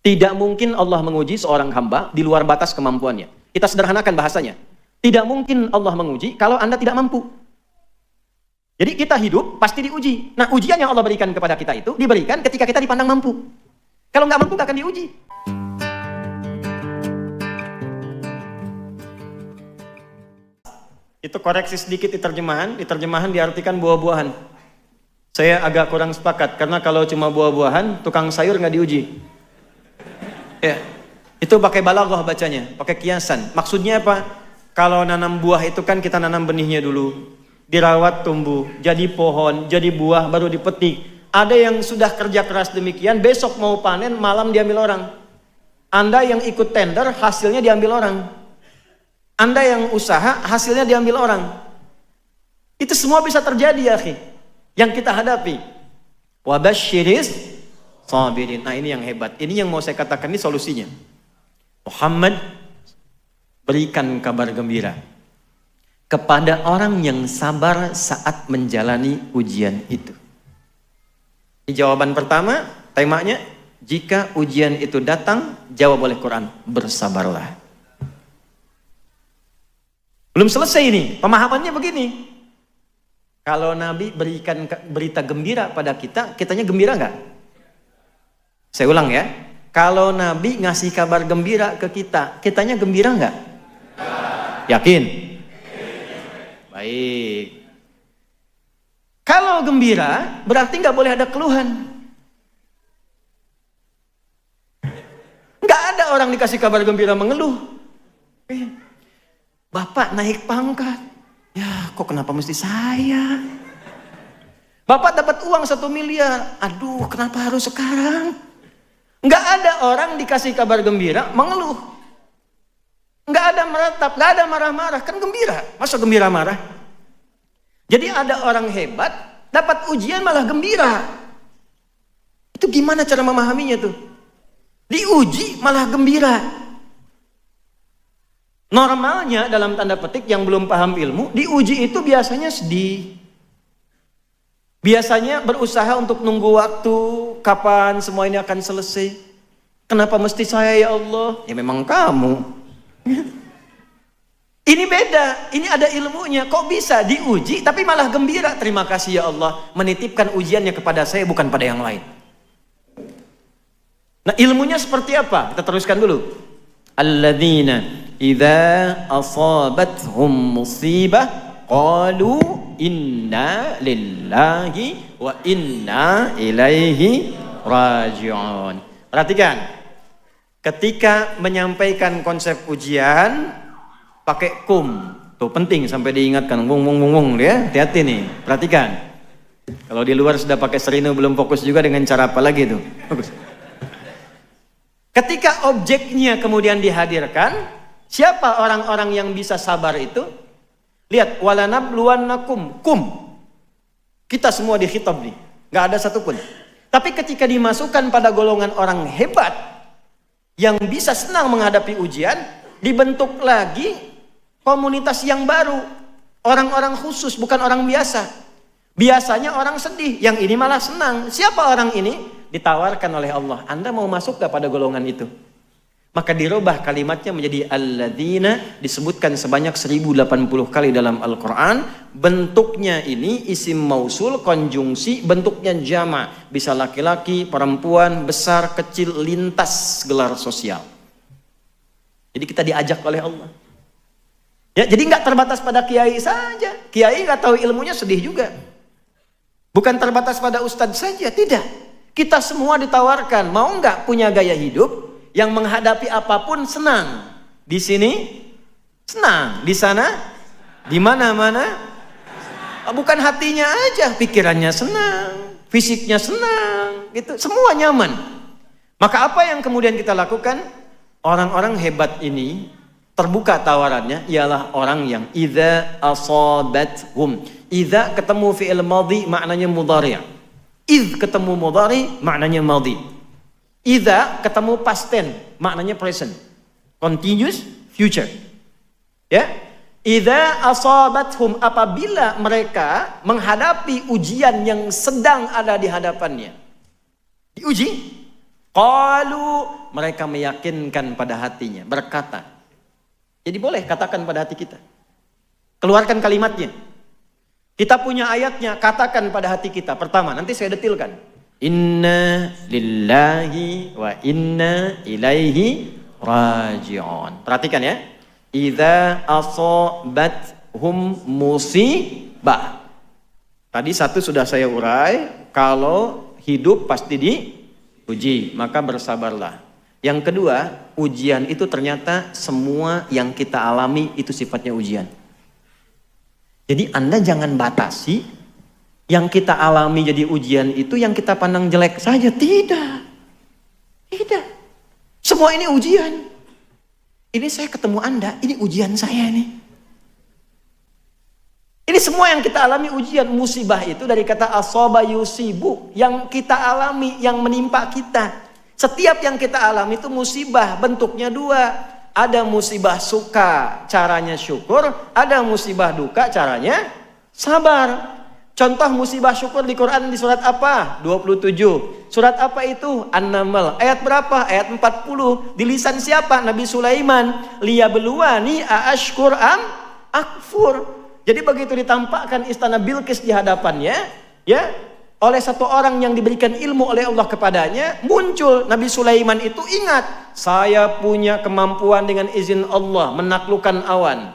Tidak mungkin Allah menguji seorang hamba di luar batas kemampuannya. Kita sederhanakan bahasanya. Tidak mungkin Allah menguji kalau Anda tidak mampu. Jadi kita hidup pasti diuji. Nah, ujian yang Allah berikan kepada kita itu diberikan ketika kita dipandang mampu. Kalau nggak mampu, nggak akan diuji. Itu koreksi sedikit di terjemahan diartikan buah-buahan. Saya agak kurang sepakat, karena kalau cuma buah-buahan, tukang sayur nggak diuji. Ya, itu pakai balaghah bacanya, pakai kiasan. Maksudnya apa? Kalau nanam buah itu kan kita nanam benihnya dulu, dirawat tumbuh, jadi pohon, jadi buah, baru dipetik. Ada yang sudah kerja keras demikian, besok mau panen, malam diambil orang. Anda yang ikut tender, hasilnya diambil orang. Anda yang usaha, hasilnya diambil orang. Itu semua bisa terjadi, ya akhi. Yang kita hadapi. Wabasyiris sabirin. Nah, ini yang hebat. Ini yang mau saya katakan, ini solusinya. Muhammad, berikan kabar gembira kepada orang yang sabar saat menjalani ujian itu. Ini jawaban pertama, temanya, jika ujian itu datang, jawab oleh Quran, bersabarlah. Belum selesai ini, pemahamannya begini. Kalau Nabi berikan berita gembira pada kita, kitanya gembira nggak? Saya ulang ya. Kalau Nabi ngasih kabar gembira ke kita, kitanya gembira nggak? Yakin? Baik. Kalau gembira, berarti nggak boleh ada keluhan. Nggak ada orang dikasih kabar gembira mengeluh. Bapak naik pangkat. Ya, kok kenapa mesti saya? Bapak dapat uang 1 miliar. Aduh, kenapa harus sekarang? Nggak ada orang dikasih kabar gembira mengeluh. Nggak ada meratap, nggak ada marah-marah. Kan gembira, masa gembira marah? Jadi ada orang hebat, dapat ujian malah gembira. Itu gimana cara memahaminya tuh? Diuji malah gembira. Normalnya dalam tanda petik yang belum paham ilmu, diuji itu biasanya sedih. Biasanya berusaha untuk nunggu waktu, kapan semua ini akan selesai. Kenapa mesti saya, ya Allah? Ya memang kamu. Ini beda, ini ada ilmunya. Kok bisa diuji tapi malah gembira? Terima kasih ya Allah, menitipkan ujiannya kepada saya, bukan pada yang lain. Nah, ilmunya seperti apa? Kita teruskan dulu. Alladzina idza asabathum musibah qalu inna lillahi wa inna ilaihi raji'un. Perhatikan, ketika menyampaikan konsep ujian pakai kum, tuh penting sampai diingatkan, wung ya, hati-hati nih, perhatikan. Kalau di luar sudah pakai serino belum fokus juga dengan cara apa lagi tuh? Fokus. Ketika objeknya kemudian dihadirkan, siapa orang-orang yang bisa sabar itu? Lihat, walanabluwannakum, kum. Kita semua dikhitab nih, nggak ada satupun. Tapi ketika dimasukkan pada golongan orang hebat yang bisa senang menghadapi ujian, dibentuk lagi komunitas yang baru, orang-orang khusus, bukan orang biasa. Biasanya orang sedih, yang ini malah senang. Siapa orang ini? Ditawarkan oleh Allah. Anda mau masuk gak pada golongan itu? Maka dirubah kalimatnya menjadi alladzina, disebutkan sebanyak 1080 kali dalam Al-Quran. Bentuknya ini isim mausul, konjungsi, bentuknya jama. Bisa laki-laki, perempuan, besar, kecil, lintas gelar sosial. Jadi kita diajak oleh Allah. Ya, jadi nggak terbatas pada kiai saja. Kiai nggak tahu ilmunya sedih juga. Bukan terbatas pada ustadz saja, tidak. Kita semua ditawarkan, mau nggak punya gaya hidup yang menghadapi apapun senang. Di sini senang, di sana, di mana-mana. Bukan hatinya aja, pikirannya senang, fisiknya senang, gitu. Semua nyaman. Maka apa yang kemudian kita lakukan? Orang-orang hebat ini terbuka tawarannya ialah orang yang idza asabathum. Idza ketemu fi'il madhi maknanya mudhari'. Idz ketemu mudhari maknanya madhi. Idza ketemu past tense maknanya present. Continuous future. Ya. Idza asabathum, apabila mereka menghadapi ujian yang sedang ada di hadapannya. Diuji. Qalu, mereka meyakinkan pada hatinya, berkata. Jadi boleh katakan pada hati kita. Keluarkan kalimatnya. Kita punya ayatnya, katakan pada hati kita. Pertama, nanti saya detilkan. Inna lillahi wa inna ilaihi raji'un. Perhatikan ya. Idza asabathum musibah. Tadi satu sudah saya urai, kalau hidup pasti diuji, maka bersabarlah. Yang kedua, ujian itu ternyata semua yang kita alami itu sifatnya ujian. Jadi Anda jangan batasi yang kita alami jadi ujian itu yang kita pandang jelek saja. Tidak. Tidak. Semua ini ujian. Ini saya ketemu Anda, ini ujian saya nih. Ini semua yang kita alami ujian. Musibah itu dari kata asaba yusibu, yang kita alami, yang menimpa kita. Setiap yang kita alami itu musibah, bentuknya dua. Ada musibah suka, caranya syukur. Ada musibah duka, caranya sabar. Contoh musibah syukur di Quran di surat apa? 27. Surat apa itu? An-Naml. Ayat berapa? Ayat 40. Di lisan siapa? Nabi Sulaiman. Liyabluwani aashkur am akfur. Jadi begitu ditampakkan istana Bilqis di hadapannya, ya, oleh satu orang yang diberikan ilmu oleh Allah kepadanya, muncul Nabi Sulaiman itu ingat, saya punya kemampuan dengan izin Allah menaklukkan awan,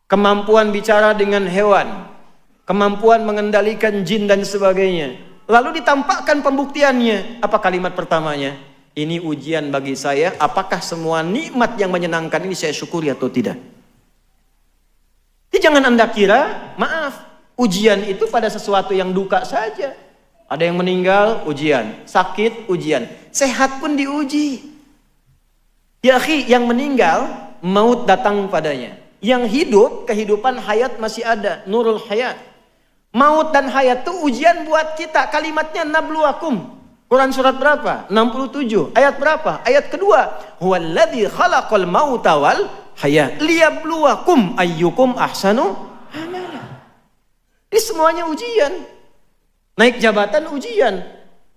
kemampuan bicara dengan hewan, kemampuan mengendalikan jin dan sebagainya. Lalu ditampakkan pembuktiannya. Apa kalimat pertamanya? Ini ujian bagi saya, apakah semua nikmat yang menyenangkan ini saya syukuri atau tidak? Jadi jangan Anda kira, maaf, ujian itu pada sesuatu yang duka saja. Ada yang meninggal, ujian. Sakit, ujian. Sehat pun diuji. Ya akhi, yang meninggal, maut datang padanya. Yang hidup, kehidupan hayat masih ada. Nurul hayat. Maut dan hayat itu ujian buat kita. Kalimatnya nabluwakum. Quran surat berapa? 67. Ayat berapa? Ayat kedua. Huwaladzi khalaqal mauta wal hayat liyabluwakum ayyukum ahsanu amala. Ini semuanya ujian. Naik jabatan ujian.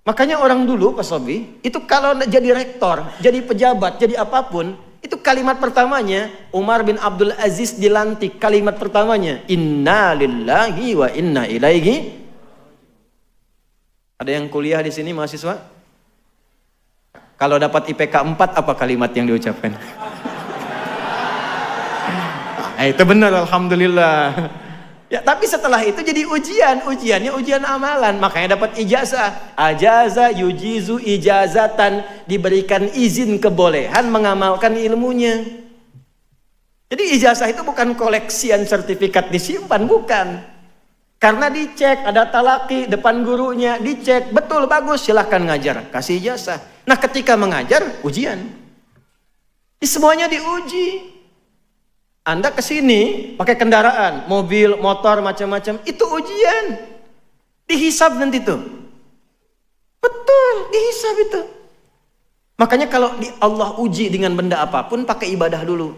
Makanya orang dulu Pak Sobi, itu kalau jadi rektor, jadi pejabat, jadi apapun, itu kalimat pertamanya, Umar bin Abdul Aziz dilantik, kalimat pertamanya, inna lillahi wa inna ilaihi. Ada yang kuliah di sini mahasiswa? Kalau dapat IPK 4, apa kalimat yang diucapkan? Itu benar, alhamdulillah. Ya, tapi setelah itu jadi ujian, ujiannya ujian amalan, makanya dapat ijazah. Ajaza yujizu ijazatan, diberikan izin kebolehan mengamalkan ilmunya. Jadi ijazah itu bukan koleksian sertifikat disimpan, bukan. Karena dicek, ada talaki depan gurunya, dicek, betul, bagus, silahkan ngajar, kasih ijazah. Nah ketika mengajar, ujian. Semuanya diuji. Anda kesini pakai kendaraan, mobil, motor, macam-macam, itu ujian. Dihisab nanti tuh. Betul, dihisab itu. Makanya kalau Allah uji dengan benda apapun, pakai ibadah dulu.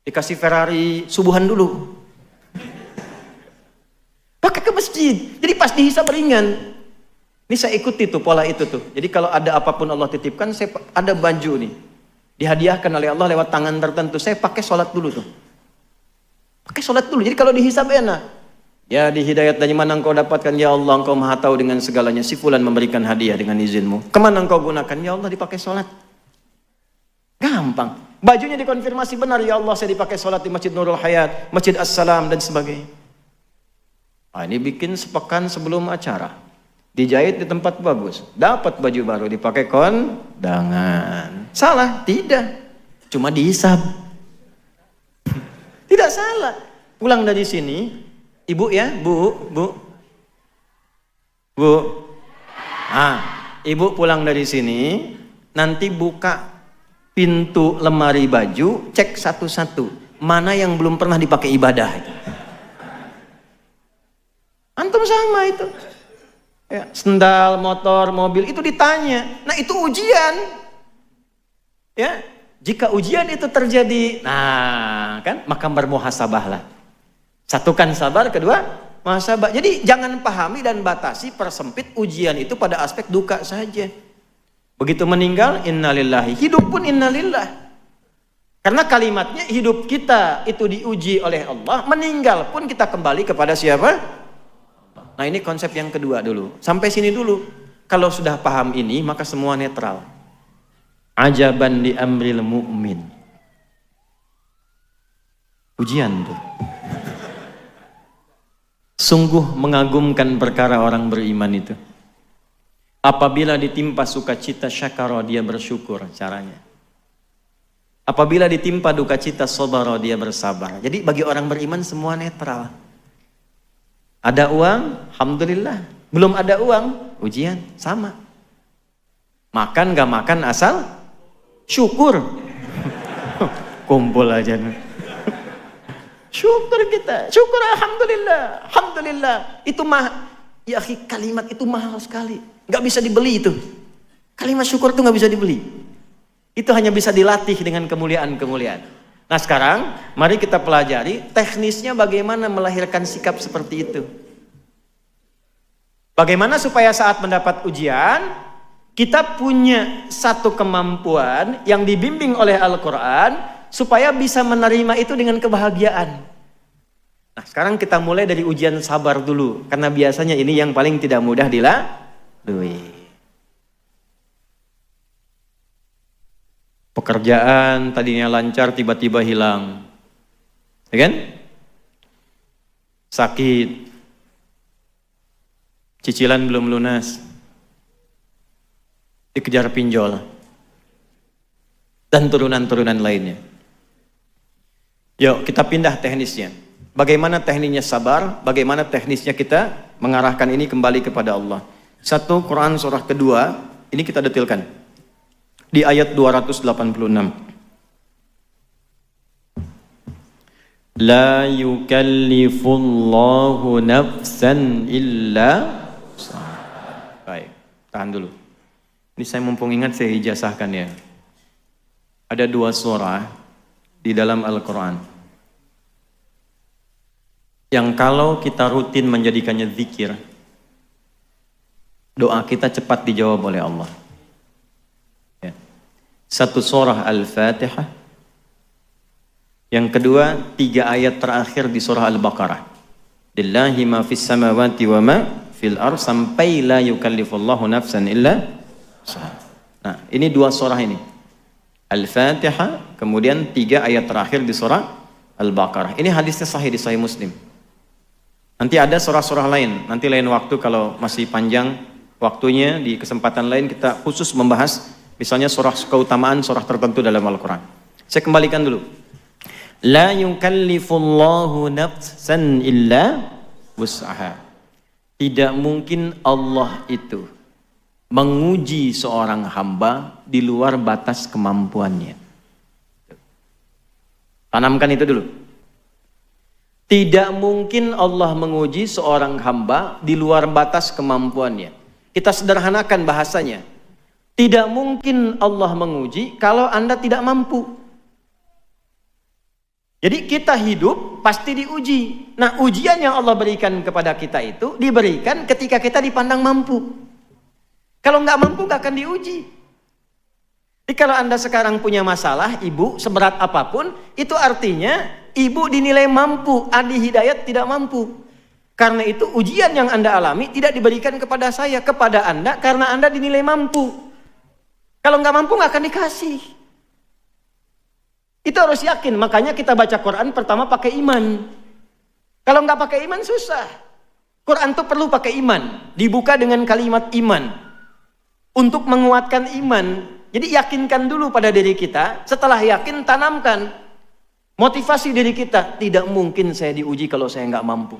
Dikasih Ferrari, subuhan dulu. Pakai ke masjid. Jadi pas dihisab ringan. Ini saya ikuti tuh pola itu tuh. Jadi kalau ada apapun Allah titipkan, saya ada baju nih. Dihadiahkan oleh Allah lewat tangan tertentu. Saya pakai sholat dulu tuh. Pakai sholat dulu. Jadi kalau dihisab enak. Ya di hidayat dari mana engkau dapatkan? Ya Allah, engkau maha tahu dengan segalanya. Si fulan memberikan hadiah dengan izinmu. Kemana engkau gunakan? Ya Allah, dipakai sholat. Gampang. Bajunya dikonfirmasi benar. Ya Allah, saya dipakai sholat di Masjid Nurul Hayat, Masjid As-Salam dan sebagainya. Nah, ini bikin sepekan sebelum acara. Dijahit di tempat bagus. Dapat baju baru, dipakai kondangan. Salah? Tidak. Cuma dihisab. Tidak salah. Pulang dari sini, ibu ya, bu. Nah, ibu pulang dari sini, nanti buka pintu lemari baju, cek satu-satu. Mana yang belum pernah dipakai ibadah. Antum sama itu. Ya, sendal, motor, mobil itu ditanya. Nah itu ujian. Ya, jika ujian itu terjadi, nah kan, maka bermuhasabahlah. Satukan sabar, kedua muhasabah. Jadi jangan pahami dan batasi, persempit ujian itu pada aspek duka saja. Begitu meninggal, innalillahi. Hidup pun innalillah. Karena kalimatnya hidup kita itu diuji oleh Allah, meninggal pun kita kembali kepada siapa? Nah ini konsep yang kedua dulu. Sampai sini dulu. Kalau sudah paham ini, maka semua netral. Ajaban li amril mu'min. Ujian tuh. Sungguh mengagumkan perkara orang beriman itu. Apabila ditimpa sukacita syakara, dia bersyukur caranya. Apabila ditimpa duka cita sabara, dia bersabar. Jadi bagi orang beriman semua netral. Ada uang, alhamdulillah. Belum ada uang, ujian, sama. Makan gak makan asal syukur. Kumpul aja. Syukur kita, syukur alhamdulillah. Alhamdulillah. Itu ya akhi, kalimat itu mahal sekali. Gak bisa dibeli itu. Kalimat syukur itu gak bisa dibeli. Itu hanya bisa dilatih dengan kemuliaan-kemuliaan. Nah sekarang, mari kita pelajari teknisnya bagaimana melahirkan sikap seperti itu. Bagaimana supaya saat mendapat ujian, kita punya satu kemampuan yang dibimbing oleh Al-Quran, supaya bisa menerima itu dengan kebahagiaan. Nah sekarang kita mulai dari ujian sabar dulu. Karena biasanya ini yang paling tidak mudah dilalui. Pekerjaan tadinya lancar tiba-tiba hilang, ya kan? Sakit, cicilan belum lunas, dikejar pinjol, dan turunan-turunan lainnya. Yuk kita pindah teknisnya. Bagaimana teknisnya sabar? Bagaimana teknisnya kita mengarahkan ini kembali kepada Allah? Satu, Quran surah kedua, ini kita detilkan. Di ayat 286. La yukallifullahu nafsan illa usaha. Baik, tahan dulu. Ini saya mumpung ingat saya ijazahkan ya. Ada 2 surah di dalam Al-Quran yang kalau kita rutin menjadikannya zikir, doa kita cepat dijawab oleh Allah. Satu surah Al-Fatihah. Yang kedua 3 ayat terakhir di surah Al-Baqarah. Lillahi ma fis samawati wa ma fil ardh sampai la yukallifullahu nafsan illa usaha. Nah, ini 2 surah ini. Al-Fatihah, kemudian 3 ayat terakhir di surah Al-Baqarah. Ini hadisnya sahih di Sahih Muslim. Nanti ada surah-surah lain. Nanti lain waktu kalau masih panjang waktunya di kesempatan lain kita khusus membahas misalnya surah keutamaan surah tertentu dalam Al-Quran. Saya kembalikan dulu. La yukallifullahu nafsan illa wus'aha. Tidak mungkin Allah itu menguji seorang hamba di luar batas kemampuannya. Tanamkan itu dulu. Tidak mungkin Allah menguji seorang hamba di luar batas kemampuannya. Kita sederhanakan bahasanya. Tidak mungkin Allah menguji kalau Anda tidak mampu. Jadi kita hidup pasti diuji. Nah ujian yang Allah berikan kepada kita itu diberikan ketika kita dipandang mampu. Kalau nggak mampu nggak akan diuji. Jadi kalau Anda sekarang punya masalah, ibu seberat apapun, itu artinya ibu dinilai mampu, Adi Hidayat tidak mampu. Karena itu ujian yang Anda alami tidak diberikan kepada saya, kepada Anda karena Anda dinilai mampu. Kalau nggak mampu nggak akan dikasih. Itu harus yakin. Makanya kita baca Quran pertama pakai iman. Kalau nggak pakai iman susah. Quran tuh perlu pakai iman. Dibuka dengan kalimat iman. Untuk menguatkan iman. Jadi yakinkan dulu pada diri kita. Setelah yakin tanamkan. Motivasi diri kita. Tidak mungkin saya diuji kalau saya nggak mampu.